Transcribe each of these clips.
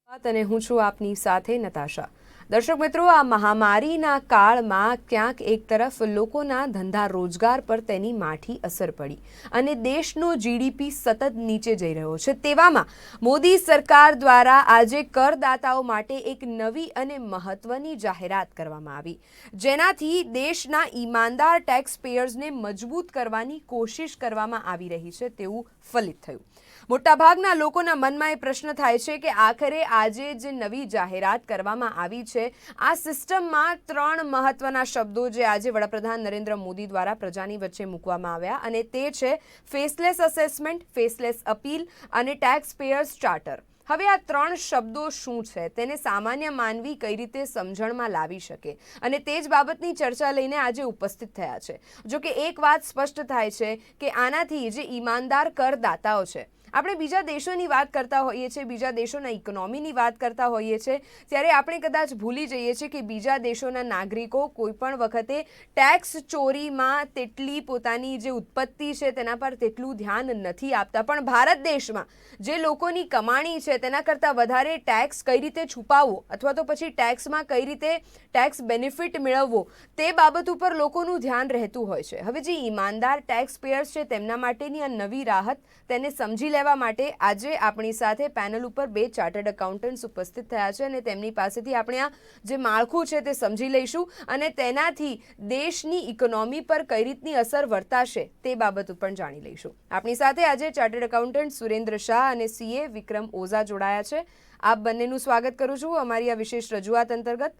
અને હું છું આપની સાથે નતાશા। દર્શક મિત્રો, આ મહામારીના કાળમાં ક્યાંક એક તરફ લોકોના ધંધા રોજગાર પર તેની માઠી અસર પડી અને દેશનો જીડીપી સતત નીચે જઈ રહ્યો છે। તેવામાં મોદી સરકાર દ્વારા આજે કરદાતાઓ માટે એક નવી અને મહત્વની જાહેરાત કરવામાં આવી, જેનાથી દેશના ઈમાનદાર ટેક્સ પેયર્સને મજબૂત કરવાની કોશિશ કરવામાં આવી રહી છે તેવું ફલિત થયું। મોટાભાગના લોકોના મનમાં એ પ્રશ્ન થાય છે કે આખરે આજે જે નવી જાહેરાત કરવામાં આવી છે આ સિસ્ટમમાં ત્રણ મહત્વના શબ્દો જે આજે વડાપ્રધાન નરેન્દ્ર મોદી દ્વારા પ્રજાની વચ્ચે મૂકવામાં આવ્યા અને તે છે ફેસલેસ અસેસમેન્ટ, ફેસલેસ અપીલ અને ટેક્સ પેયર્સ ચાર્ટર। હવે આ ત્રણ શબ્દો શું છે તેને સામાન્ય માનવી કઈ રીતે સમજણમાં લાવી શકે અને તે જ બાબતની ચર્ચા લઈને આજે ઉપસ્થિત થયા છે। જો કે એક વાત સ્પષ્ટ થાય છે કે આનાથી જે ઈમાનદાર કરદાતાઓ છે, આપણે બીજા દેશોની વાત કરતા હોઈએ છીએ, બીજા દેશોના ઇકોનોમીની વાત કરતા હોઈએ છીએ, ત્યારે આપણે કદાચ ભૂલી જઈએ છીએ કે બીજા દેશોના નાગરિકો કોઈ પણ વખતે ટેક્સ ચોરીમાં તેટલી પોતાની જે ઉત્પત્તિ છે તેના પર તેટલું ધ્યાન નથી આપતા, પણ ભારત દેશમાં જે લોકોની કમાણી છે તેના કરતાં વધારે ટેક્સ કઈ રીતે છુપાવવો અથવા તો પછી ટેક્સમાં કઈ રીતે ટેક્સ બેનિફિટ મેળવવો તે બાબત ઉપર લોકોનું ધ્યાન રહેતું હોય છે। હવે જે ઈમાનદાર ટેક્સ પેયર્સ છે તેમના માટેની આ નવી રાહત તેને સમજી લેવા માટે આજે આપણી સાથે પેનલ ઉપર બે ચાર્ટર્ડ એકાઉન્ટન્ટ્સ ઉપસ્થિત થયા છે અને તેમની પાસેથી આપણે આ જે માળખું છે તે સમજી લઈશું અને તેનાથી દેશની ઇકોનોમી પર કઈ રીતની અસર વર્તાશે તે બાબત ઉપર જાણી લઈશું। આપણી સાથે આજે ચાર્ટર્ડ એકાઉન્ટન્ટ સુરેન્દ્ર શાહ અને સીએ વિક્રમ ઓઝા જોડાયા છે। આપ બંનેનું સ્વાગત કરું છું અમારી આ વિશેષ રજૂઆત અંતર્ગત।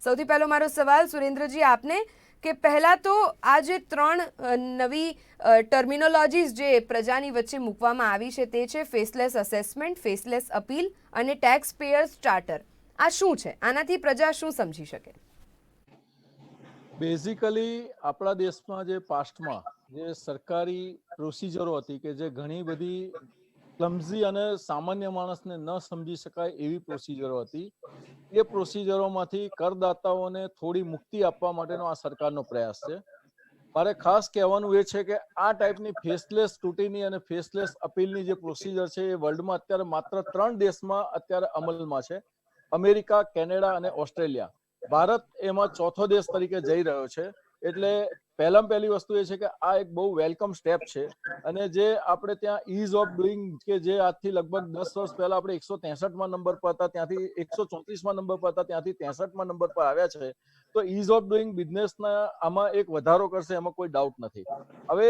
સૌથી પહેલો મારો સવાલ સુરેન્દ્રજી આપને કે પહેલાં તો આ જે ત્રણ નવી ટર્મિનોલોજીસ જે પ્રજાની વચ્ચે મૂકવામાં આવી છે તે છે ફેસલેસ અસેસમેન્ટ, ફેસલેસ અપીલ અને ટેક્સ પેયર્સ ચાર્ટર। આ શું છે? આનાથી પ્રજા શું સમજી શકે? બેઝિકલી આપણા દેશમાં જે પાસ્ટમાં જે સરકારી પ્રોસિજરો હતી કે જે ઘણી બધી ક્લમ્ઝી અને સામાન્ય માણસને ન સમજી શકાય એવી પ્રોસિજરો હતી, એ પ્રોસિજરોમાંથી કરદાતાઓને થોડી મુક્તિ આપવા માટેનો આ સરકારનો પ્રયાસ છે। મારે ખાસ કહેવાનું એ છે કે આ ટાઈપની ફેસલેસ સ્ક્રુટિની અને ફેસલેસ અપીલની જે પ્રોસિજર છે એ વર્લ્ડમાં અત્યારે માત્ર 3 દેશમાં અત્યારે અમલમાં છે, અમેરિકા, કેનેડા અને ઓસ્ટ્રેલિયા। ભારત એમાં ચોથો દેશ તરીકે જઈ રહ્યો છે। એટલે પહેલામાં પહેલી વસ્તુ એ છે કે આ એક બહુ વેલકમ સ્ટેપ છે અને જે આપણે ત્યાં ઇઝ ઓફ ડુઈંગ કે જે આજથી લગભગ 10 વર્ષ પહેલા આપણે 163માં નંબર પર હતા ત્યાંથી 134માં નંબર પર હતા ત્યાંથી 63માં નંબર પર આવ્યા છે, તો ઇઝ ઓફ ડુઈંગ બિઝનેસના આમાં એક વધારો કરશે એમાં કોઈ ડાઉટ નથી। હવે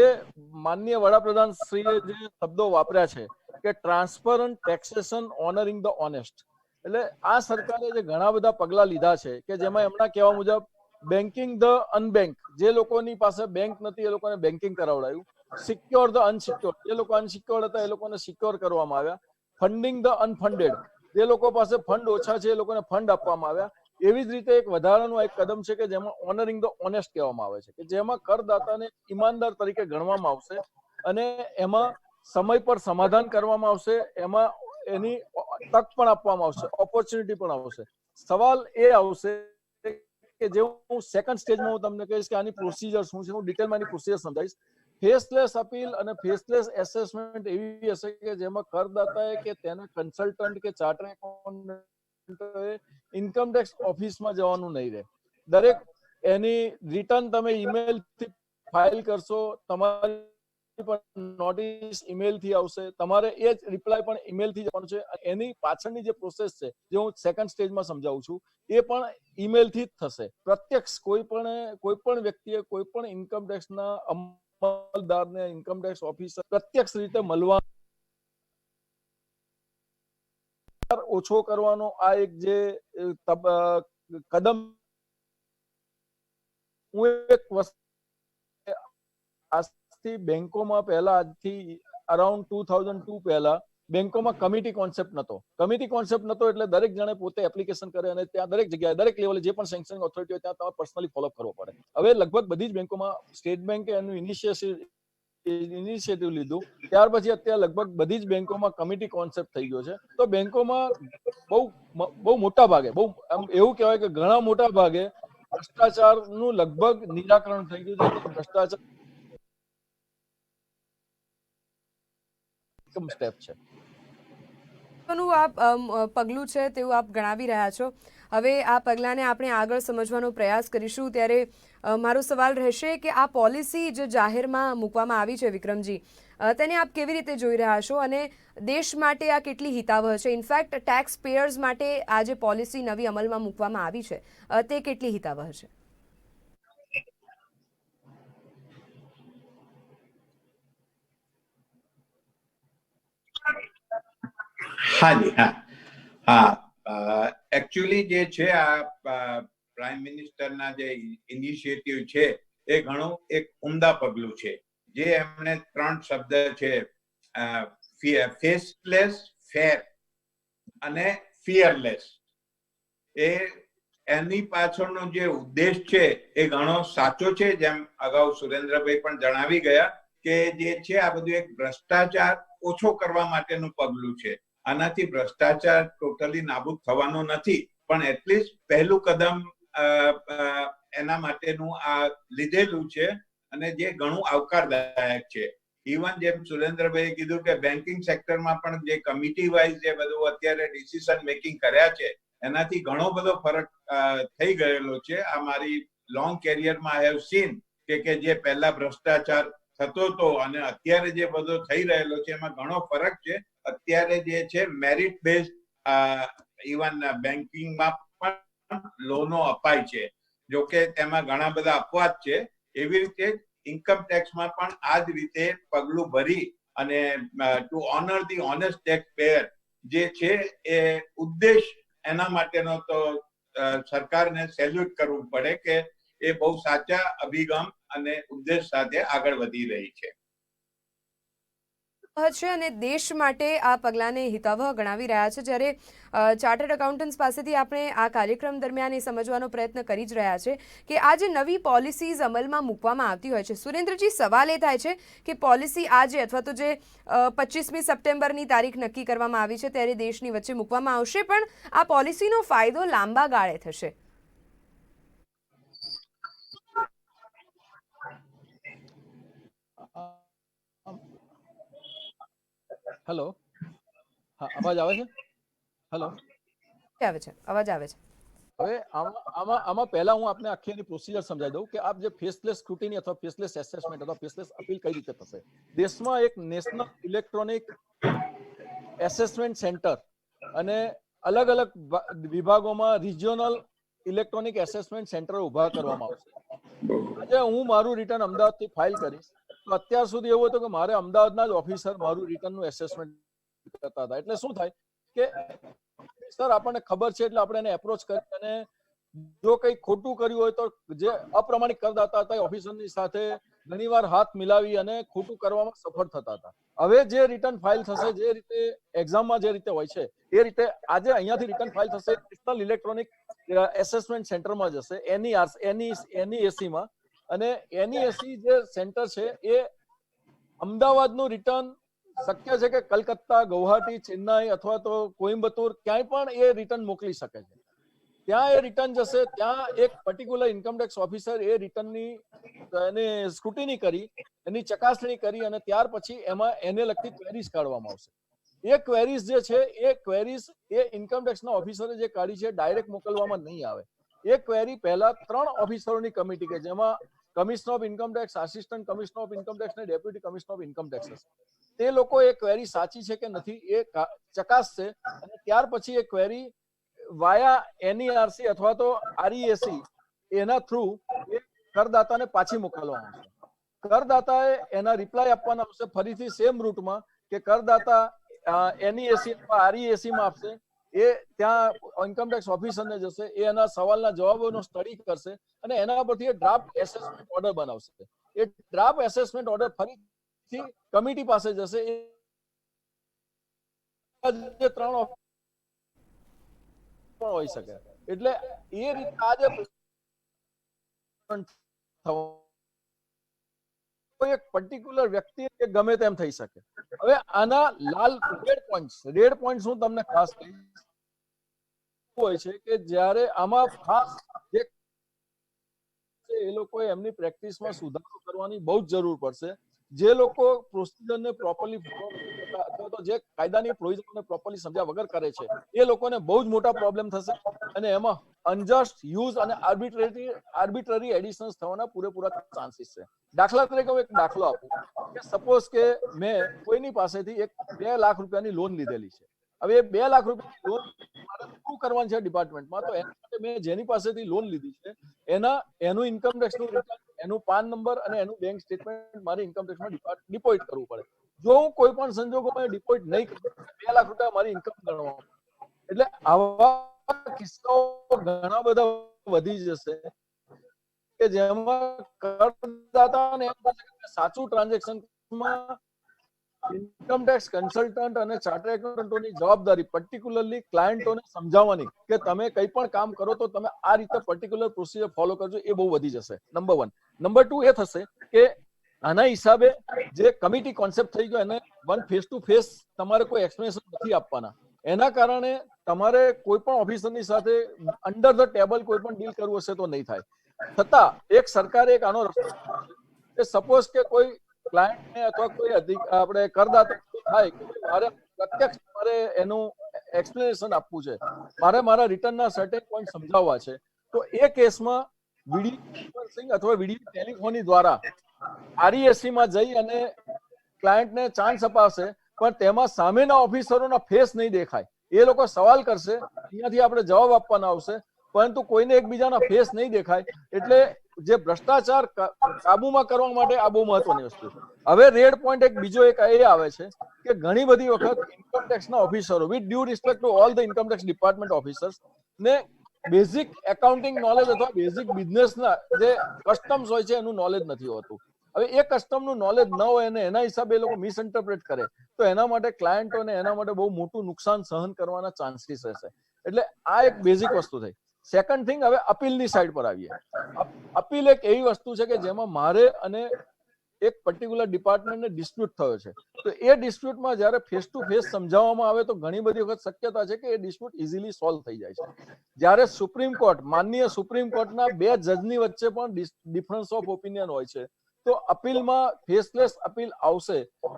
એ માનનીય વડાપ્રધાન શ્રીએ જે શબ્દો વાપર્યા છે કે ટ્રાન્સપરન્ટ ટેક્સેશન ઓનરિંગ ધ ઓનેસ્ટ, એટલે આ સરકારે જે ઘણા બધા પગલા લીધા છે કે જેમાં એમના કહેવા મુજબ બેન્કિંગ ધ અનબેંક, જે લોકોની પાસે બેંક નથી એ લોકોને બેન્કિંગ કરાવડાયું, સિક્યોર ધ અનસિક્યોર, જે લોકો અનસિક્યોર હતા એ લોકોને સિક્યોર કરવામાં આવ્યા, ફંડિંગ ધ અનફંડેડ, જે લોકો પાસે ફંડ ઓછા છે એ લોકોને ફંડ આપવામાં આવ્યા। એવી જ રીતે એક વધારાનું એક કદમ છે કે જેમાં ઓનરિંગ ધ ઓનેસ્ટ કહેવામાં આવે છે કે જેમાં કરદાતાને ઈમાનદાર તરીકે ગણવામાં આવશે અને એમાં સમય પર સમાધાન કરવામાં આવશે, એમાં એની તક પણ આપવામાં આવશે, ઓપોર્ચ્યુનિટી પણ આવશે। સવાલ એ આવશે કે જે હું સેકન્ડ સ્ટેજમાં હું તમને કહીશ કે આની પ્રોસિજર શું છે, હું ડિટેલમાં આની પ્રોસિજર સમજાવીશ। ફેસલેસ અપીલ અને ફેસલેસ એસેસમેન્ટ એવી હશે કે જેમાં કરદાતાએ કે તેના કન્સલ્ટન્ટ કે ચાર્ટર એકાઉન્ટન્ટે ઇન્કમ ટેક્સ ઓફિસમાં જવાનું નહીં રહે। દરેક એની રિટર્ન તમે ઈમેલથી ફાઇલ કરશો, તમારી નોટિસ ઈમેલથી આવશે, તમારે એ જ રિપ્લાય પણ ઈમેલથી જવાનું છે। એની પાછળની જે પ્રોસેસ છે જે હું સેકન્ડ સ્ટેજમાં સમજાવું છું એ પણ ઈમેલથી જ થશે। પ્રત્યક્ષ કોઈ પણ વ્યક્તિએ કોઈ પણ ઇન્કમ ટેક્સના અમલદારને, ઇન્કમ ટેક્સ ઓફિસર પ્રત્યક્ષ રીતે મળવા ઓછો કરવાનો આ એક જે કદમ, હું એક વસ્તુ આજથી બેંકોમાં પહેલા આજથી અરાઉન્ડ 2002 પહેલા બેંકોમાં કમિટી કોન્સેપ્ટ નહોતો। કમિટી કોન્સેપ્ટ નહોતો એટલે દરેક જણે પોતે એપ્લિકેશન કરે અને ત્યાં દરેક જગ્યાએ દરેક લેવલે જે પણ સેન્કશનિંગ ઓથોરિટી હોય ત્યાં તમારે પર્સનલી ફોલોઅપ કરવો પડે। હવે લગભગ બધી જ બેંકોમાં સ્ટેટ બેંકે એનું ઇનિશિયેટિવ લીધું, ત્યાર પછી અત્યારે લગભગ બધી જ બેંકોમાં કમિટી કોન્સેપ્ટ થઈ ગયો છે। તો બેંકોમાં બહુ મોટા ભાગે, બહુ એવું કહેવાય કે ઘણા મોટા ભાગે ભ્રષ્ટાચારનું લગભગ નિરાકરણ થઈ ગયું છે કે ભ્રષ્ટાચાર સ્ટેપ છે। નું આ પગલું છે તેવું આપ ગણાવી રહ્યા છો. હવે આ પગલાંને આપણે આગળ સમજવાનો પ્રયાસ કરીશું. ત્યારે મારો સવાલ રહેશે કે આ પોલિસી જે જાહેરમાં મૂકવામાં આવી છે વિક્રમજી, તેને આપ કેવી રીતે જોઈ રહ્યા છો અને દેશ માટે આ કેટલી હિતાવહ છે? ઇનફેક્ટ ટેક્સ પેયર્સ માટે આ જે પોલિસી નવી અમલમાં મૂકવામાં આવી છે તે કેટલી હિતાવહ છે? હાજી, હા, એકચ્યુઅલી જે છે આ પ્રાઇમ મિનિસ્ટરના જે ઇનિશિયેટિવ છે એ ઘણું એક ઉમદા પગલું છે. જે એમણે 3 શબ્દ છે, ફેસલેસ, ફેર અને ફિયરલેસ, એની પાછળનો જે ઉદ્દેશ છે એ ઘણો સાચો છે. જેમ અગાઉ સુરેન્દ્રભાઈ પણ જણાવી ગયા કે જે છે આ બધું એક ભ્રષ્ટાચાર ઓછો કરવા માટેનું પગલું છે. આનાથી ભ્રષ્ટાચાર ટોટલી નાબૂદ થવાનો નથી, પણ એટલીસ્ટ પહેલું કદમ એના માટેનું આ લીધેલું છે અને જે ઘણું આવકારદાયક છે. ઇવન જેમ સુરેન્દ્રભાઈએ કીધું કે બેન્કિંગ સેક્ટરમાં પણ જે કમિટી વાઇઝ જે બધું અત્યારે ડિસિઝન મેકિંગ કર્યા છે એનાથી ઘણો બધો ફરક થઈ ગયેલો છે. આ મારી લોંગ કેરિયરમાં આઈ હેવ સીન કે જે પહેલા ભ્રષ્ટાચાર થતો હતો અને અત્યારે જે બધો થઈ રહેલો છે એમાં ઘણો ફરક છે. અત્યારે જે છે મેરિટ બેઝ ઇવન બેન્કિંગમાં પણ લોનો અપાય છે. જોકે તેમાં ઘણા બધા અપવાદ છે. એવી રીતે ઇન્કમ ટેક્સમાં પણ આ જ રીતે પગલું ભરી અને to honour the honest tax payer જે છે એ ઉદ્દેશ એના માટેનો તો સરકારને સેલ્યુટ કરવું પડે કે એ બહુ સાચા અભિગમ અને ઉદ્દેશ સાથે આગળ વધી રહી છે. છે અને દેશ માટે આ પગલાંને હિતાવહ ગણાવી રહ્યા છે. જ્યારે ચાર્ટર્ડ એકાઉન્ટન્ટ્સ પાસેથી આપણે આ કાર્યક્રમ દરમિયાન એ સમજવાનો પ્રયત્ન કરી જ રહ્યા છે કે આ જે નવી પોલિસીઝ અમલમાં મૂકવામાં આવતી હોય છે, સુરેન્દ્રજી, સવાલ એ થાય છે કે પોલિસી આજે અથવા તો જે 25મી સપ્ટેમ્બરની તારીખ નક્કી કરવામાં આવી છે ત્યારે દેશની વચ્ચે મૂકવામાં આવશે, પણ આ પોલિસીનો ફાયદો લાંબા ગાળે થશે. હેલો, હા, અવાજ આવે છે? હેલો, આવે છે, અવાજ આવે છે. હવે આમાં પહેલા હું આપને આખી એની પ્રોસિજર સમજાવી દઉં કે આપ જે ફેસલેસ સ્ક્રુટિની અથવા ફેસલેસ એસેસમેન્ટ અથવા ફેસલેસ અપીલ કઈ રીતે થશે. દેશમાં એક નેશનલ ઇલેક્ટ્રોનિક એસેસમેન્ટ સેન્ટર અને અલગ અલગ વિભાગોમાં રિજિયોનલ ઇલેક્ટ્રોનિક એસેસમેન્ટ સેન્ટર ઉભા કરવામાં આવશે. આજે હું મારું રિટર્ન અમદાવાદથી ફાઇલ કરીશ તો અત્યાર સુધી એવું હતું કે મારે અમદાવાદના જ ઓફિસર મારું રિટર્નનું એસેસમેન્ટ કરતા હતા. એટલે શું થાય કે સર આપણને ખબર છે એટલે આપણે એને એપ્રોચ કરી અને જો કંઈ ખોટું કર્યું હોય તો જે અપ્રમાણિક કરદાતા હતા ઓફિસરની સાથે ઘણીવાર હાથ મિલાવી અને ખોટું કરવામાં સફળ થતા હતા. હવે જે રિટર્ન ફાઇલ થશે, જે રીતે એક્ઝામમાં જે રીતે હોય છે એ રીતે આજે અહીંયાથી રિટર્ન ફાઇલ થશે નેશનલ ઇલેક્ટ્રોનિક એસેસમેન્ટ સેન્ટરમાં જશે, એનઈએસીમાં. અને એનઈએસી જે સેન્ટર છે એ અમદાવાદનું રિટર્ન શક્ય છે કે કલકત્તા, ગૌહાટી, ચેન્નાઈ અથવા તો કોઇમ્બતુર ક્યાંય પણ એ રિટર્ન મોકલી શકે છે. ત્યાં એ રિટર્ન જશે, ત્યાં એક પર્ટિક્યુલર ઇન્કમટેક્સ ઓફિસર એ રિટર્નની એને સ્ક્રુટિની કરી, એની ચકાસણી કરી અને ત્યાર પછી એમાં એને લગતી ક્વેરીઝ કાઢવામાં આવશે. એ ક્વેરીઝ જે છે એ ક્વેરીઝ એ ઇન્કમટેક્સના ઓફિસરે જે કાઢી છે ડાયરેક્ટ મોકલવામાં નહીં આવે. એ ક્વેરી પહેલા 3 ઓફિસરોની કમિટી કે જેમાં commissioner of income tax, assistant commissioner of income tax અને ડેપ્યુટી કમિશનર ઓફ ઇન્કમટેક્સ હશે. તે લોકો એ ક્વેરી સાચી છે કે નથી એ ચકાસશે અને ત્યાર પછી એ ક્વેરી વાયા એનઈઆરસી અથવા તો આરઈએસી એના થ્રુ એ કરદાતાને પાછી મોકલવામાં આવશે. કરદાતાએ એના રિપ્લાય આપવાના આવશે ફરીથી સેમ રૂટમાં કે કરદાતા એનઈએસી અથવા આરઈએસીમાં આપશે. એ ત્યાં ઇન્કમટેક્સ ઓફિસરને જશે, એ એના સવાલના જવાબોનો સ્ટડી કરશે અને એના પરથી એ ડ્રાફ્ટ એસેસમેન્ટ ઓર્ડર બનાવશે. એ ડ્રાફ્ટ એસેસમેન્ટ ઓર્ડર ફરીથી કમિટી પાસે જશે. જે 3 પણ હોઈ શકે. એટલે એ રીતે આજે કોઈ એક પર્ટિક્યુલર વ્યક્તિ કે ગમે તેમ થઈ શકે. હવે આના રેડ પોઈન્ટ્સ હું તમને ખાસ કહીશ હોય છે કે જ્યારે આમાં ખાસ જે એ લોકોએ એમની પ્રેક્ટિસમાં સુધારો કરવાની બહુ જ જરૂર પડશે. જે લોકો પ્રોસિજરને પ્રોપરલી ફોલો નથી કરતા અથવા તો તો જે કાયદાની પ્રોવિઝનને પ્રોપરલી સમજ્યા વગર કરે છે એ લોકોને બહુ જ મોટા પ્રોબ્લેમ થશે અને એમાં અનજસ્ટ યુઝ અને આર્બિટ્રરી એડિશન્સ થવાના પૂરેપૂરા ચાન્સીસ છે. દાખલા તરીકે હું એક દાખલો આપું કે સપોઝ કે મેં કોઈની પાસેથી એક 2 લાખ રૂપિયાની લોન લીધેલી છે. હવે એ 2 લાખ રૂપિયાની લોન મારે શું કરવાનું છે ડિપાર્ટમેન્ટમાં, તો એના માટે મેં જેની પાસેથી લોન લીધી છે એનું ઇન્કમ ટેક્સનું રિટર્ન, એનું પાન નંબર અને એનું બેંક સ્ટેટમેન્ટ મારે ઇન્કમ ટેક્સમાં ડિપોઝિટ કરવું પડે. જો હું કોઈ પણ સંજોગોમાં ડિપોઝિટ નહીં કરું 2 લાખ રૂપિયા મારી ઇન્કમ ગણવામાં, એટલે આવા કિસ્સાઓ ઘણા બધા વધી જશે કે જેમાં કરદાતાને એમ થશે કે સાચું ટ્રાન્ઝેક્શનમાં ઇન્કમ ટેક્સ કન્સલ્ટન્ટ અને ચાર્ટર્ડ એકાઉન્ટન્ટોની જવાબદારી પર્ટિક્યુલરલી ક્લાયન્ટોને સમજાવવાની કે તમે કંઈ પણ કામ કરો તો તમે આ રીતે પર્ટિક્યુલર પ્રોસિજર ફોલો કરજો, એ બહુ વધી જશે. નંબર 1. નંબર 2 એ થશે કે આના હિસાબે જે કમિટી કોન્સેપ્ટ થઈ ગયો એને ફેસ ટુ ફેસ તમારે કોઈ એક્સપ્લેનેશન નથી આપવાના. એના કારણે તમારે કોઈ પણ ઓફિસરની સાથે અંડર ધ ટેબલ કોઈ પણ ડીલ કરવું હશે તો નહીં થાય. છતાં એક સરકારે એક આનો રસ્તો કે સપોઝ કે કોઈ ક્લાયન્ટને અથવા કોઈ આપણે કરદાતા થાય કે મારે પ્રત્યક્ષ મારે એનું એક્સપ્લેનેશન આપવું છે, મારે મારા રિટર્નના સર્ટેન પોઈન્ટ સમજાવવા છે, તો એ કેસમાં વિડીયો કોન્ફરન્સિંગ અથવા વિડીયો ટેલિફોની દ્વારા RESC માં જઈ અને ક્લાયન્ટને ચાન્સ અપાશે, પણ તેમાં સામેના ઓફિસરોના ફેસ નહીં દેખાય. એ લોકો સવાલ કરશે, અહીંયાથી આપણે જવાબ આપવાના આવશે, પરંતુ કોઈને એકબીજાના ફેસ નહીં દેખાય. એટલે જે ભ્રષ્ટાચાર કાબુમાં કરવા માટે આ બહુ મહત્વની વસ્તુ છે. હવે રેડ પોઈન્ટ એક બીજો એક એ આવે છે કે ઘણી બધી વખત ઇન્કમ ટેક્સના ઓફિસરો, with due respect to all the income tax department officers, ને બેઝિક એકાઉન્ટિંગ નોલેજ અથવા બેઝિક બિઝનેસના જે કસ્ટમ્સ હોય છે એનું નોલેજ નથી હોતું. હવે એ કસ્ટમનું નોલેજ ન હોય અને એના હિસાબે એ લોકો મિસઇન્ટરપ્રેટ કરે તો એના માટે ક્લાયન્ટોને એના માટે બહુ મોટું નુકસાન સહન કરવાના ચાન્સીસ રહેશે. એટલે આ એક બેઝિક વસ્તુ થઈ. સેકન્ડ થિંગ, હવે અપીલની સાઈડ પર આવીએ. અપીલ એક એવી વસ્તુ છે કે જેમાં મારે અને એક પર્ટિક્યુલર ડિપાર્ટમેન્ટને ડિસ્પ્યુટ થયો છે, તો એ ડિસ્પ્યુટમાં જ્યારે ફેસ ટુ ફેસ સમજાવવામાં આવે તો ઘણી બધી વખત શક્યતા છે કે એ ડિસ્પ્યુટ ઇઝીલી સોલ્વ થઈ જાય છે. જ્યારે સુપ્રીમ કોર્ટ, માનનીય સુપ્રીમ કોર્ટના 2 જજની વચ્ચે પણ ડિફરન્સ ઓફ ઓપિનિયન હોય છે, તો અપીલમાં ફેસલેસ અપીલ આવશે તો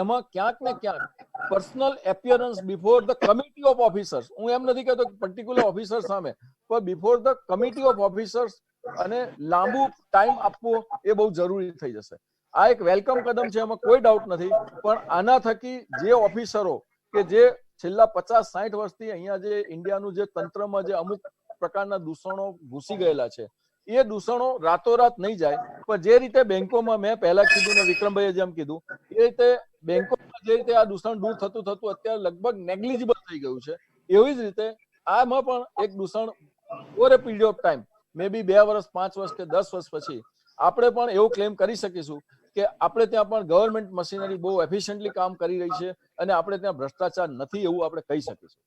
એમાં ક્યાંક ને ક્યાંક personal appearance before the committee of officers, હું એમ નથી કહેતો પર્ટિક્યુલર ઓફિસર સામે, પણ before the committee of officers અને લાંબુ ટાઈમ આપવો એ બહુ જરૂરી થઈ જશે. આ એક વેલકમ કદમ છે, એમાં કોઈ ડાઉટ નથી, પણ આના થકી જે ઓફિસરો કે જે છેલ્લા 50-60 વર્ષથી અહીંયા જે ઇન્ડિયાનું જે તંત્રમાં જે અમુક પ્રકારના દૂષણો ઘૂસી ગયેલા છે, એ દૂષણો રાતોરાત નહીં જાય, પણ જે રીતે બેંકોમાં મેં પહેલા કીધું ને વિક્રમભાઈએ જેમ કીધું એ રીતે બેંકોમાં જે રીતે આ દૂષણ દૂર થતું થતું અત્યારે લગભગ નેગ્લિજિબલ થઈ ગયું છે, એવી જ રીતે આમાં પણ એક દૂષણ over a period of time, may be 2 વર્ષ, 5 વર્ષ કે 10 વર્ષ પછી આપણે પણ એવું ક્લેમ કરી શકીશું કે આપણે ત્યાં પણ ગવર્મેન્ટ મશીનરી બહુ એફિશિયન્ટલી કામ કરી રહી છે અને આપણે ત્યાં ભ્રષ્ટાચાર નથી એવું આપણે કહી શકીશું.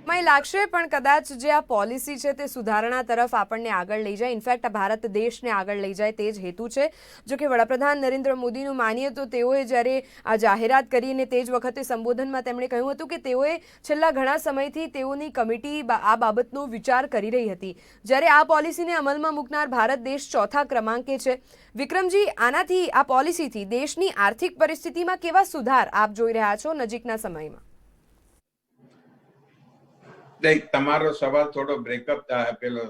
મને લાગશે પણ કદાચ જે આ પોલિસી છે તે સુધારણા તરફ આપણને આગળ લઈ જાય, ઇનફેક્ટ આ ભારત દેશને આગળ લઈ જાય તે જ હેતુ છે. જો કે વડાપ્રધાન નરેન્દ્ર મોદીનું માનીએ તો તેઓએ જ્યારે આ જાહેરાત કરીને તે જ વખતે સંબોધનમાં તેમણે કહ્યું હતું કે તેઓએ છેલ્લા ઘણા સમયથી તેઓની કમિટી આ બાબતનો વિચાર કરી રહી હતી, જ્યારે આ પોલિસીને અમલમાં મૂકનાર ભારત દેશ 4થા ક્રમાંકે છે. વિક્રમજી, આનાથી આ પોલિસીથી દેશની આર્થિક પરિસ્થિતિમાં કેવા સુધાર આપ જોઈ રહ્યા છો નજીકના સમયમાં? તમારો સવાલ થોડો બ્રેકઅપ પેલો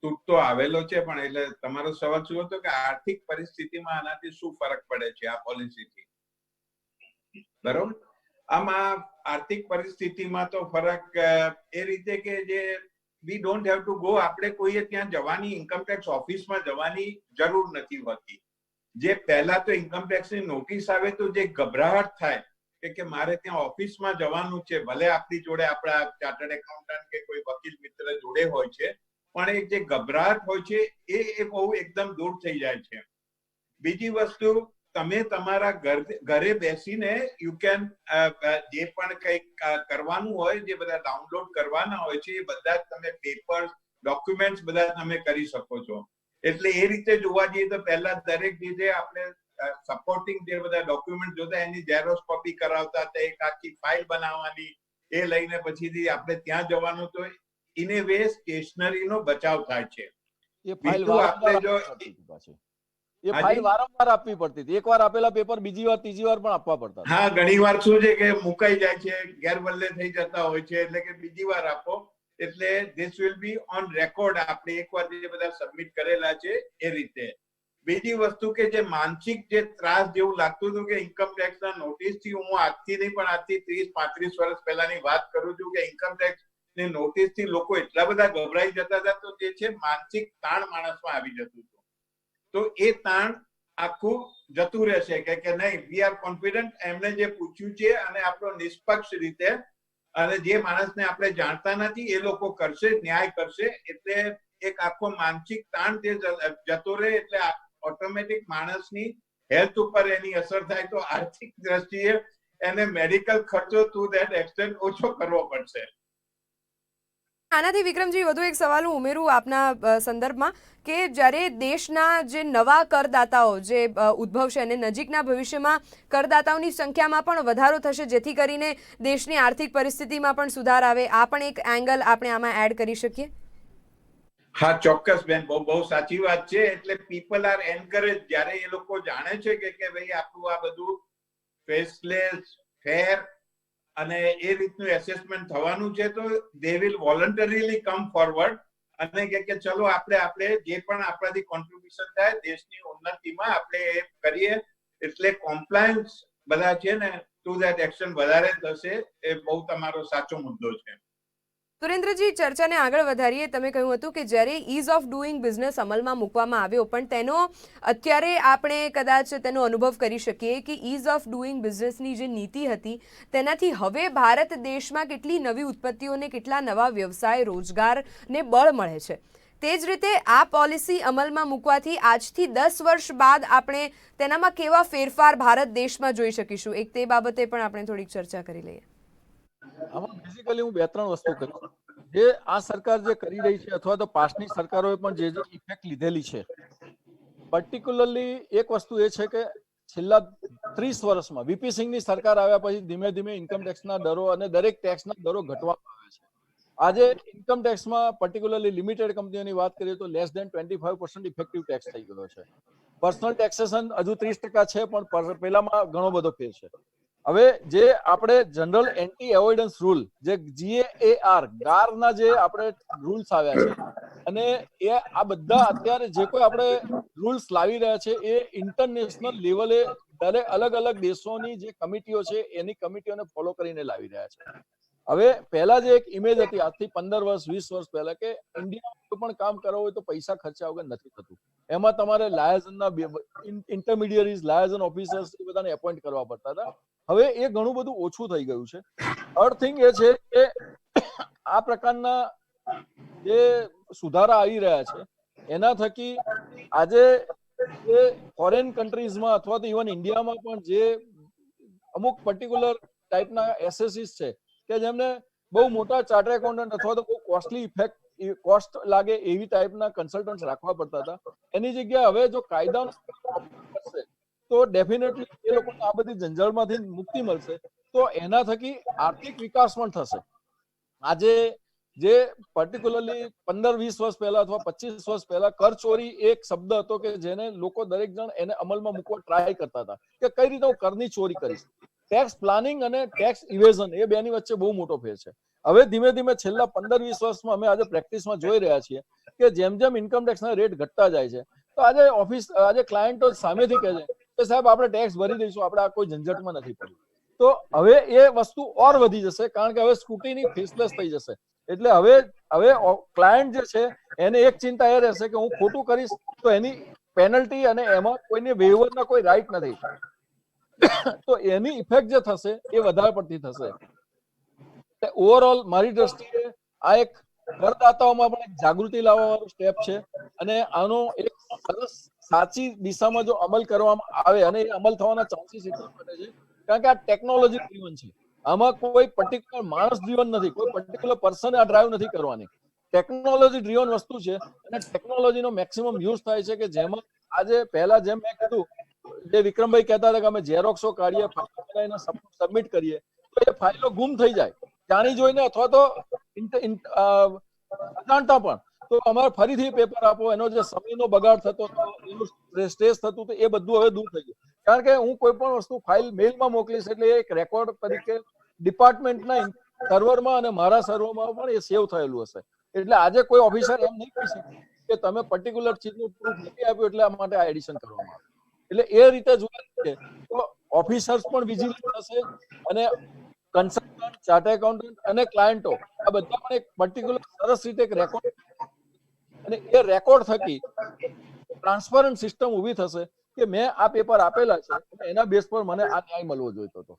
તૂટતો આવેલો છે, પણ એટલે તમારો સવાલ શું હતો કે આર્થિક પરિસ્થિતિમાં આનાથી શું ફરક પડે છે આ પોલિસીથી, બરોબર? આમાં આર્થિક પરિસ્થિતિમાં તો ફરક એ રીતે કે જે વી ડોન્ટ હેવ ટુ ગો, આપણે કોઈએ ત્યાં જવાની, ઇન્કમટેક્સ ઓફિસમાં જવાની જરૂર નથી હોતી. જે પહેલા તો ઇન્કમટેક્સની નોટિસ આવે તો જે ગભરાહટ થાય કે મારે ત્યાં ઓફિસમાં જવાનું છે, ભલે આપણી જોડે આપણા ચાર્ટર્ડ એકાઉન્ટન્ટ કે કોઈ વકીલ મિત્ર જોડે હોય છે, પણ એ જે ગભરાટ હોય છે એ બહુ એકદમ દૂર થઈ જાય છે. બીજી વસ્તુ, તમે તમારા ઘરે બેસીને યુ કેન જે પણ કંઈક કરવાનું હોય, જે બધા ડાઉનલોડ કરવાના હોય છે, એ બધા તમે પેપર્સ, ડોક્યુમેન્ટ્સ બધા તમે કરી શકો છો. એટલે એ રીતે જોવા જઈએ તો પહેલા દરેક રીતે આપણે સપોર્ટિંગ જે બધા ડોક્યુમેન્ટ જોતા એની ઝેરોક્સ કોપી કરાવતા હતા, એક આખી ફાઇલ બનાવવાની, એ લઈને પછીથી આપણે ત્યાં જવાનું, તો ઇન એ વે સ્ટેશનરીનો બચાવ થાય છે. એ ફાઇલ આપણે જો એ ફાઇલ વારંવાર આપવી પડતી હતી. એકવાર આપેલા પેપર બીજી વાર ત્રીજી વાર પણ આપવા પડતા હતા. હા, ઘણી વાર શું છે કે મુકાઈ જાય છે, ગેરબદલે થઈ જતા હોય છે, એટલે કે બીજી વાર આપો. એટલે this will be on record. આપણે એકવાર જે બધા સબમિટ કરેલા છે એ રીતે. બીજી વસ્તુ કે જે માનસિક જે ત્રાસ જેવું લાગતું હતું કે ઇન્કમ ટેક્સ ના નોટિસ થી, હું આજથી નહીં પણ આજથી 30-35 વર્ષ પહેલાની વાત કરું છું કે ઇન્કમ ટેક્સ ની નોટિસ થી લોકો એટલા બધા ગભરાઈ જતા હતા, તો જે છે માનસિક તાણ માણસમાં આવી જતું હતું. તો એ તાણ આખું જતું રહેશે કે નહીં, વી આર કોન્ફિડન્ટ. એમને જે પૂછ્યું છે અને આપણો નિષ્પક્ષ રીતે, અને જે માણસને આપણે જાણતા નથી એ લોકો કરશે, ન્યાય કરશે. એટલે એક આખો માનસિક તાણ જે જતો રહે, એટલે ઓટોમેટિક માણસની હેલ્થ ઉપર એની અસર થાય. તો આર્થિક દ્રષ્ટિએ એને મેડિકલ ખર્ચો ટુ ધેટ એક્સટેન્ટ ઓછો કરવો પડશે. આનાથી વિક્રમજી વધુ એક સવાલ હું ઉમેરું આપના સંદર્ભમાં કે જ્યારે દેશના જે નવા કરદાતાઓ જે ઉદ્ભવશે અને નજીકના ભવિષ્યમાં કરદાતાઓની સંખ્યામાં પણ વધારો થશે, જેથી કરીને દેશની આર્થિક પરિસ્થિતિમાં પણ સુધાર આવે, આ પણ એક એંગલ આપણે આમાં એડ કરી શકીએ. હા, ચોક્કસ બેન, બહુ સાચી વાત છે. એટલે પીપલ આર એન્કરેજ. જ્યારે એ લોકો જાણે છે કે ભાઈ આપણું આ બધું ફેસલેસ, ફેર અને એ રીતનું એસેસમેન્ટ થવાનું છે, તો દે વિલ વોલન્ટરીલી કમ ફોરવર્ડ અને કે ચલો આપણે જે પણ આપણાથી કોન્ટ્રીબ્યુશન થાય દેશની ઉન્નતિમાં આપણે એ કરીએ. એટલે કોમ્પ્લાયન્સ બધા છે ને ટુ ધેટ એક્શન વધારે થશે. એ બહુ તમારો સાચો મુદ્દો છે. સુરેન્દ્રજી, ચર્ચાને આગળ વધારીએ. તમે કહ્યું હતું કે જ્યારે ઇઝ ઓફ ડુઈંગ બિઝનેસ અમલમાં મૂકવામાં આવ્યો, પણ તેનો અત્યારે આપણે કદાચ તેનો અનુભવ કરી શકીએ કે ઇઝ ઓફ ડુઈંગ બિઝનેસની જે નીતિ હતી તેનાથી હવે ભારત દેશમાં કેટલી નવી ઉત્પત્તિઓને, કેટલા નવા વ્યવસાય, રોજગારને બળ મળે છે. તે જ રીતે આ પોલિસી અમલમાં મૂકવાથી આજથી 10 વર્ષ બાદ આપણે તેનામાં કેવા ફેરફાર ભારત દેશમાં જોઈ શકીશું, એક તે બાબતે પણ આપણે થોડીક ચર્ચા કરી લઈએ. આમાં બેઝિકલી હું 2-3 વસ્તુ કહીશ. જે આ સરકાર જે કરી રહી છે અથવા તો પાછની સરકારોએ પણ જે ઇફેક્ટ લીધેલી છે, પર્ટિક્યુલરલી એક વસ્તુ એ છે કે છેલ્લા 30 વર્ષમાં વીપી સિંહની સરકાર આવ્યા પછી ધીમે ધીમે ઇન્કમ ટેક્સના દરો અને દરેક ટેક્સના દરો ઘટવામાં આવ્યા છે. આજે ઇન્કમ ટેક્સમાં પર્ટિક્યુલરલી લિમિટેડ કંપનીઓની વાત કરીએ તો લેસ ધેન 25% ઇફેક્ટિવ ટેક્સ થઈ ગયો છે. પર્સનલ ટેક્સેશન હજુ 30% છે, પણ પહેલામાં ઘણો બધો ફેર છે. હવે જે આપણે જનરલ એન્ટી એવોઇડન્સ રૂલ, જે GAAR ગારના જે આપણે રૂલ્સ આવ્યા છે, અને એ આ બધા અત્યારે જે કોઈ આપણે રૂલ્સ લાવી રહ્યા છે એ ઇન્ટરનેશનલ લેવલે દરેક અલગ અલગ દેશોની જે કમિટીઓ છે એની કમિટીઓને ફોલો કરીને લાવી રહ્યા છે. હવે પહેલા જે એક ઇમેજ હતી આજથી 15 વર્ષ 20 વર્ષ પહેલા કે ઇન્ડિયામાં કોઈ પણ કામ કરવું હોય તો પૈસા ખર્ચ્યા વગર નથી થતું. એમાં તમારે લાયઝનના ઇન્ટરમીડિયરીઝ, લાયઝન ઓફિસર્સ એ બધાને એપોઇન્ટ કરવા પડતા હતા. હવે એ ઘણું બધું ઓછું થઈ ગયું છે. થર્ડ થિંગ એ છે કે આ પ્રકારના જે સુધારા આવી રહ્યા છે એના થકી આજે જે ફોરેન કન્ટ્રીઝમાં અથવા તો ઇવન ઇન્ડિયામાં પણ જે અમુક પર્ટિક્યુલર ટાઈપના એસએસીસ છે કે જેમને બહુ મોટા ચાર્ટર્ડ એકાઉન્ટન્ટ અથવા તો બહુ કોસ્ટલી કોસ્ટ લાગે એવી ટાઈપના કન્સલ્ટન્ટ્સ રાખવા પડતા હતા, એની જગ્યાએ હવે જો કાયદાનો કરશે તો ડેફિનેટલી એ લોકોને આ બધી ઝંઝાળમાંથી મુક્તિ મળશે. તો એના થકી આર્થિક વિકાસ પણ થશે. આજે જે પર્ટિક્યુલરલી 15-20 વર્ષ પહેલા અથવા 25 વર્ષ પહેલા કરચોરી એક શબ્દ હતો કે જેને લોકો દરેક જણ એને અમલમાં મૂકવા ટ્રાય કરતા હતા કે કઈ રીતે હું કરની ચોરી કરીશ. ટેક્સ પ્લાનિંગ અને ટેક્સ ઇવેઝન એ બેની વચ્ચે બહુ મોટો ફેર છે. હવે ધીમે ધીમે છેલ્લા 15-20 વર્ષમાં અમે આજે પ્રેક્ટિસમાં જોઈ રહ્યા છીએ કે જેમ જેમ ઇન્કમ ટેક્સના રેટ ઘટતા જાય છે તો આજે ક્લાયન્ટો સામેથી કહે છે કે સાહેબ આપણે ટેક્સ ભરી દઈશું, આપણે આ કોઈ ઝંઝટમાં નથી પડવું. તો હવે એ વસ્તુ ઓર વધી જશે કારણ કે હવે સ્ક્રુટિની ફેસલેસ થઈ જશે. એટલે હવે ક્લાયન્ટ જે છે એને એક ચિંતા એ રહેશે કે હું ખોટું કરીશ તો એની પેનલ્ટી અને એમાં કોઈને વેવરના કોઈ રાઈટ નથી. તો એની ઇફેક્ટ જે થશે એ વધારે પડતી થશે. ઓવરઓલ મારી દ્રષ્ટિએ આ એક કરદાતાઓમાં પણ એક જાગૃતિ લાવવાનો સ્ટેપ છે અને આનો એક સરસ સાચી દિશામાં જો અમલ કરવામાં આવે, અને એ અમલ થવાના ચાન્સીસ એટલા માટે છે કારણ કે આ ટેકનોલોજી ડ્રીવન છે. આમાં કોઈ પર્ટિક્યુલર માણસ ડ્રીવન નથી, કોઈ પર્ટિક્યુલર પર્સન આ ડ્રાઈવ નથી કરવાની. ટેકનોલોજી ડ્રીવન વસ્તુ છે અને ટેકનોલોજીનો મેક્સિમમ યુઝ થાય છે કે જેમાં આજે પહેલા જેમ મેં કીધું, જે વિક્રમભાઈ કહેતા હતા કે અમે ઝેરોક્સો કાઢીએ, ફાઇલો બનાવીને સબમિટ કરીએ તો એ ફાઇલો ગુમ થઈ જાય જાણી જોઈને અથવા તો અજાણતા પણ. તો અમારે ફરીથી પેપર આપો, એનો જે સમયનો બગાડ થતો હતો, એનું સ્ટ્રેસ થતું હતું, એ બધું હવે દૂર થઈ ગયું. કારણ કે હું કોઈ પણ વસ્તુ ફાઇલ મેલમાં મોકલીશ એટલે એક રેકોર્ડ તરીકે ડિપાર્ટમેન્ટના સર્વરમાં અને મારા સર્વરમાં પણ એ સેવ થયેલું હશે. એટલે આજે કોઈ ઓફિસર એમ નહીં કહી શકે કે તમે પર્ટિક્યુલર ચીજનું પ્રૂફ નથી આપ્યું એટલે આ માટે આ એડિશન કરવામાં આવે. એટલે એ રીતે જોવા છે તો ઓફિસર્સ પણ વિજિલન્ટ હશે અને કન્સલ્ટન્ટ, ચાર્ટર્ડ એકાઉન્ટન્ટ અને ક્લાયન્ટો આ બધા પણ એક પર્ટિક્યુલર સરસ રીતે એક રેકોર્ડ, અને એ રેકોર્ડ થકી ટ્રાન્સપરન્ટ સિસ્ટમ ઊભી થશે કે મેં આ પેપર આપેલા છે અને એના બેઝ પર મને આ ન્યાય મળવો જોઈતો હતો.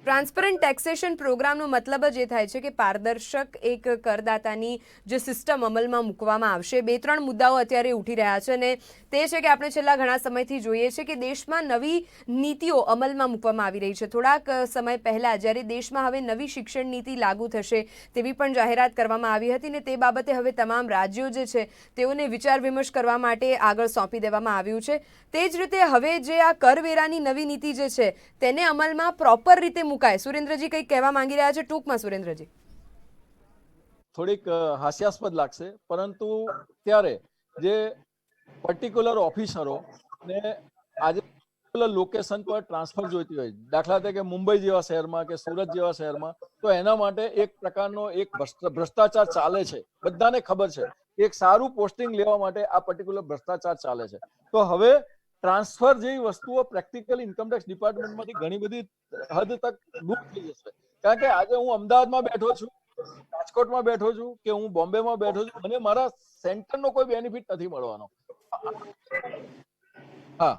ટ્રાન્સપરન્ટ ટેક્સેશન પ્રોગ્રામનો મતલબ જ એ થાય છે કે પારદર્શક એક કરદાતાની જે સિસ્ટમ અમલમાં મૂકવામાં આવશે. 2-3 મુદ્દાઓ અત્યારે ઉઠી રહ્યા છે અને તે છે કે આપણે છેલ્લા ઘણા સમયથી જોઈએ છે કે દેશમાં નવી નીતિઓ અમલમાં મૂકવામાં આવી રહી છે. થોડાક સમય પહેલાં જ્યારે દેશમાં હવે નવી શિક્ષણ નીતિ લાગુ થશે તેવી પણ જાહેરાત કરવામાં આવી હતી ને તે બાબતે હવે તમામ રાજ્યો જે છે તેઓને વિચાર વિમર્શ કરવા માટે આગળ સોંપી દેવામાં આવ્યું છે. તે જ રીતે હવે જે આ કરવેરાની નવી નીતિ જે છે તેને અમલમાં પ્રોપર રીતે મુકાય. સુરેન્દ્રજી કંઈક કહેવા માંગી રહ્યા છે, ટૂંકમાં સુરેન્દ્રજી. થોડીક હાસ્યાસ્પદ લાગશે, પરંતુ ત્યારે જે પર્ટિક્યુલર ઓફિસરો ને આજે લોકેશન પર ટ્રાન્સફર જોઈતી હોય, દાખલા તરીકે મુંબઈ જેવા શહેરમાં કે સુરત જેવા શહેરમાં, તો એના માટે એક પ્રકારનો એક ભ્રષ્ટાચાર ચાલે છે. બધાને ખબર છે એક સારું પોસ્ટિંગ લેવા માટે આ પર્ટિક્યુલર ભ્રષ્ટાચાર ચાલે છે. તો હવે ટ્રાન્સફર જેવી વસ્તુઓ પ્રેક્ટિકલ ઇન્કમટેક્સ ડિપાર્ટમેન્ટમાંથી ઘણી બધી હદ તક દૂર થઈ જશે. કારણ કે આજે હું અમદાવાદમાં બેઠો છું, રાજકોટમાં બેઠો છું કે હું બોમ્બેમાં બેઠો છું, મને મારા સેન્ટરનો કોઈ બેનિફિટ નથી મળવાનો. હા,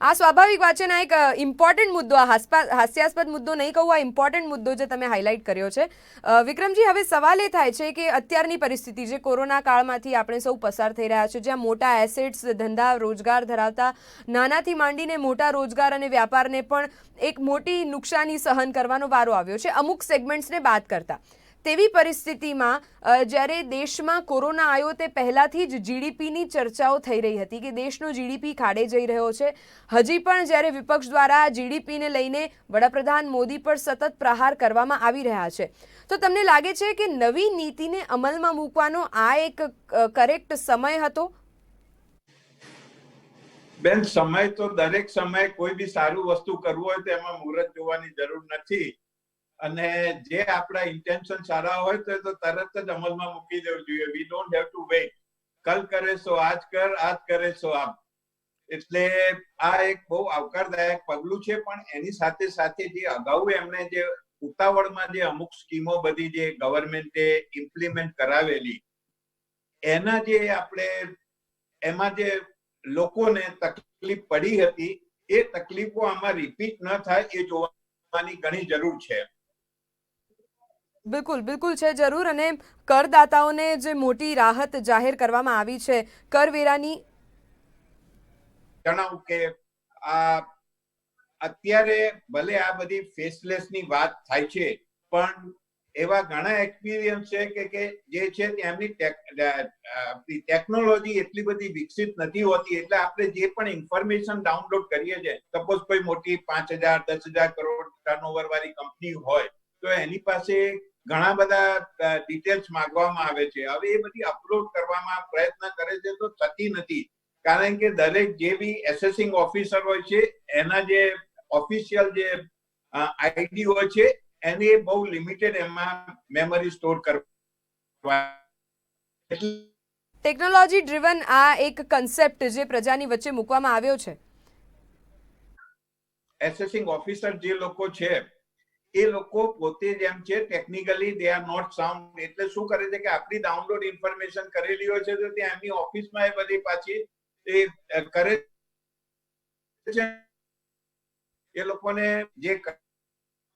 આ સ્વાભાવિક વાત છે ને એક ઇમ્પોર્ટન્ટ મુદ્દો, આ હાસ્યાસ્પદ મુદ્દો નહીં કહું, આ ઇમ્પોર્ટન્ટ મુદ્દો જે તમે હાઇલાઇટ કર્યો છે. વિક્રમજી, હવે સવાલ એ થાય છે કે અત્યારની પરિસ્થિતિ જે કોરોના કાળમાંથી આપણે સૌ પસાર થઈ રહ્યા છે, જ્યાં મોટા એસેટ્સ, ધંધા, રોજગાર ધરાવતા નાનાથી માંડીને મોટા રોજગાર અને વ્યાપારને પણ એક મોટી નુકસાની સહન કરવાનો વારો આવ્યો છે અમુક સેગમેન્ટ્સને બાદ કરતા. તેવી પરિસ્થિતિમાં જ્યારે દેશમાં કોરોના આવ્યો તે પહેલાંથી જ જીડીપીની ચર્ચાઓ થઈ રહી હતી કે દેશનો જીડીપી ખાડે જઈ રહ્યો છે. હજી પણ જ્યારે વિપક્ષ દ્વારા જીડીપીને લઈને વડાપ્રધાન મોદી પર સતત પ્રહાર કરવામાં આવી રહ્યા છે, તો તમને લાગે છે કે નવી નીતિને અમલમાં મૂકવાનો આ એક કરેક્ટ સમય હતો? બેન, સમય તો દરેક સમય કોઈ બી સારું વસ્તુ કરવું હોય તો એમાં મુહૂર્ત જોવાની જરૂર નથી. અને જે આપણા ઇન્ટેન્શન સારા હોય તો તરત જ અમલમાં મૂકી દેવું જોઈએ. We don't have to wait. કલ કરે સો આજ કર, આજ કરે સો આપ. એટલે આ એક બહુ આવકારદાયક પગલું છે. પણ એની સાથે સાથે જે અગાઉ એમણે જે ઉતાવળમાં જે અમુક સ્કીમો બધી જે ગવર્મેન્ટે ઇમ્પ્લિમેન્ટ કરાવેલી, એના જે આપણે એમાં જે લોકોને તકલીફ પડી હતી એ તકલીફો આમાં રિપીટ ન થાય એ જોવાની ઘણી જરૂર છે. બિલકુલ છે જરૂર. અને કરદાતાઓને જે મોટી રાહત જાહેર કરવામાં આવી છે કરવેરાની, જણાવું કે આ અત્યારે ભલે આ બધી ફેસલેસની વાત થાય છે, પણ એવા ઘણા એક્સપિરિયન્સ છે કે જે છે તેમની ટેકનોલોજી એટલી બધી વિકસિત નથી હોતી. એટલે આપણે જે પણ ઇન્ફોર્મેશન ડાઉનલોડ કરીએ છીએ, સપોઝ કોઈ મોટી 5,000 10,000 કરોડ ટર્નઓવર વાળી કંપની હોય તો એની પાસે ઘણા બધા ડિટેલ્સ માંગવામાં આવે છે. હવે એ બધી અપલોડ કરવામાં પ્રયત્ન કરે છે તો થતી નથી. કારણ કે દરેક જે બી એસેસિંગ ઓફિસર હોય છે એના જે ઓફિશિયલ જે આઈડી હોય છે એની બહુ લિમિટેડ એમાં મેમરી સ્ટોર કરવા. ટેકનોલોજી ડ્રિવન આ એક કન્સેપ્ટ જે પ્રજાની વચ્ચે મૂકવામાં આવ્યો છે. એસેસિંગ ઓફિસર જે લોકો છે એ લોકો પોતે જેમ છે technically they are not sound. એટલે શું કરે છે કે આપણી ડાઉનલોડ ઇન્ફોર્મેશન કરેલી હોય છે તો ત્યાં એમની ઓફિસમાં એ બધી પાછી એ કરે છે. એ લોકોને જે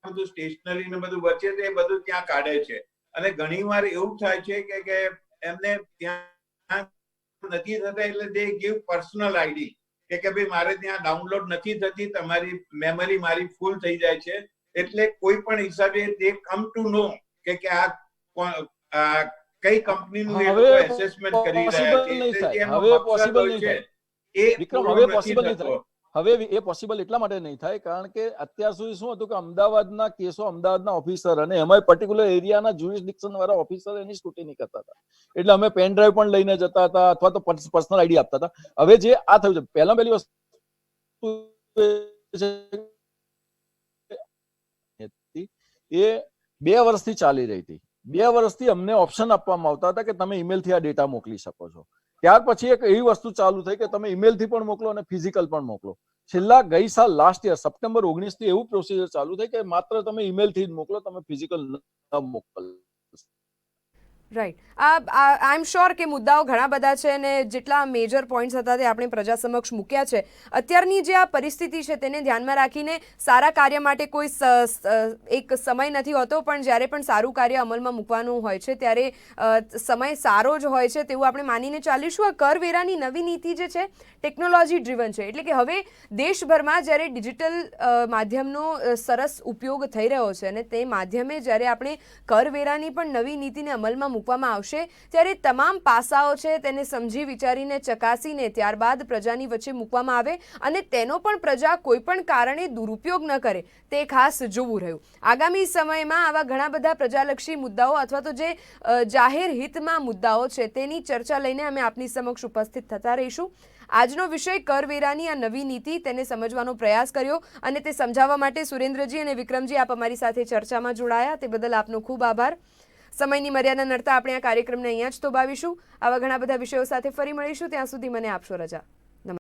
બધું સ્ટેશનરી ને બધું બચે છે એ બધું ત્યાં કાઢે છે. અને ઘણીવાર એવું થાય છે કે એમને ત્યાં નથી થતા એટલે દે ગીવ પર્સનલ આઈડી કે ભાઈ મારે ત્યાં ડાઉનલોડ નથી થતી, તમારી મેમરી મારી ફૂલ થઈ જાય છે. એટલે કોઈ પણ હિસાબે દે કમ ટુ નો કે આ કઈ કંપનીનું એ લોકો એસેસમેન્ટ કરી રહ્યા છે. એટલે જે એમનો મકસદ હોય છે એ પૂરો નથી થતો. હવે એ પોસિબલ એટલા માટે નહીં થાય કારણ કે અત્યાર સુધી શું હતું કે અમદાવાદના કેસો અમદાવાદના ઓફિસર અને એમાં પર્ટિક્યુલર એરિયાના જ્યુરિસ્ડિક્શન વાળા ઓફિસર એની સ્ક્રુટિની કરતા હતા. એટલે અમે પેન ડ્રાઈવ પણ લઈને જતા હતા અથવા તો પર્સનલ આઈડી આપતા હતા. હવે જે આ થયું છે પહેલી વસ્તુ એ 2 વર્ષથી ચાલી રહી હતી. 2 વર્ષથી અમને ઓપ્શન આપવામાં આવતા હતા કે તમે ઈમેલથી આ ડેટા મોકલી શકો છો. ત્યાર પછી એક એવી વસ્તુ ચાલુ થઈ કે તમે ઈમેલથી પણ મોકલો અને ફિઝિકલ પણ મોકલો. છેલ્લા ગઈ સાલ લાસ્ટ યર સપ્ટેમ્બર 19 થી એવું પ્રોસિજર ચાલુ થઈ કે માત્ર તમે ઈમેલથી જ મોકલો, તમે ફિઝિકલ ન મોકલો. રાઈટ. આઈ એમ શ્યોર કે મુદ્દાઓ ઘણા બધા છે અને જેટલા મેજર પોઈન્ટ્સ હતા તે આપણે પ્રજા સમક્ષ મૂક્યા છે. અત્યારની જે આ પરિસ્થિતિ છે તેને ધ્યાનમાં રાખીને સારા કાર્ય માટે કોઈ એક સમય નથી હોતો, પણ જ્યારે પણ સારું કાર્ય અમલમાં મૂકવાનું હોય છે ત્યારે સમય સારો જ હોય છે તેવું આપણે માનીને ચાલીશું. આ કરવેરાની નવી નીતિ જે છે ટેકનોલોજી ડ્રીવન છે, એટલે કે હવે દેશભરમાં જ્યારે ડિજિટલ માધ્યમનો સરસ ઉપયોગ થઈ રહ્યો છે અને તે માધ્યમે જ્યારે આપણે કરવેરાની પણ નવી નીતિને અમલમાં મૂકવામાં આવશે ત્યારે તમામ પાસાઓ છે તેને સમજી વિચારીને ચકાસીને ત્યારબાદ પ્રજાની વચ્ચે મૂકવામાં આવે અને તેનો પણ પ્રજા કોઈ પણ કારણે દુરુપયોગ ન કરે તે ખાસ જોવું રહ્યું. આગામી સમયમાં આવા ઘણા બધા પ્રજાલક્ષી મુદ્દાઓ અથવા તો જે જાહેર હિતમાં મુદ્દાઓ છે તેની ચર્ચા લઈને અમે આપની સમક્ષ ઉપસ્થિત થતા રહીશું. આજનો વિષય કરવેરાની આ નવી નીતિ તેને સમજવાનો પ્રયાસ કર્યો અને તે સમજાવવા માટે સુરેન્દ્રજી અને વિક્રમજી આપ અમારી સાથે ચર્ચામાં જોડાયા તે બદલ આપનો ખૂબ આભાર. સમયની મર્યાદા નડતા આપણે આ કાર્યક્રમને અહીંયા જ થોભાવીશું. આવા ઘણા બધા વિષયો સાથે ફરી મળીશું. ત્યાં સુધી મને આપશો રજા.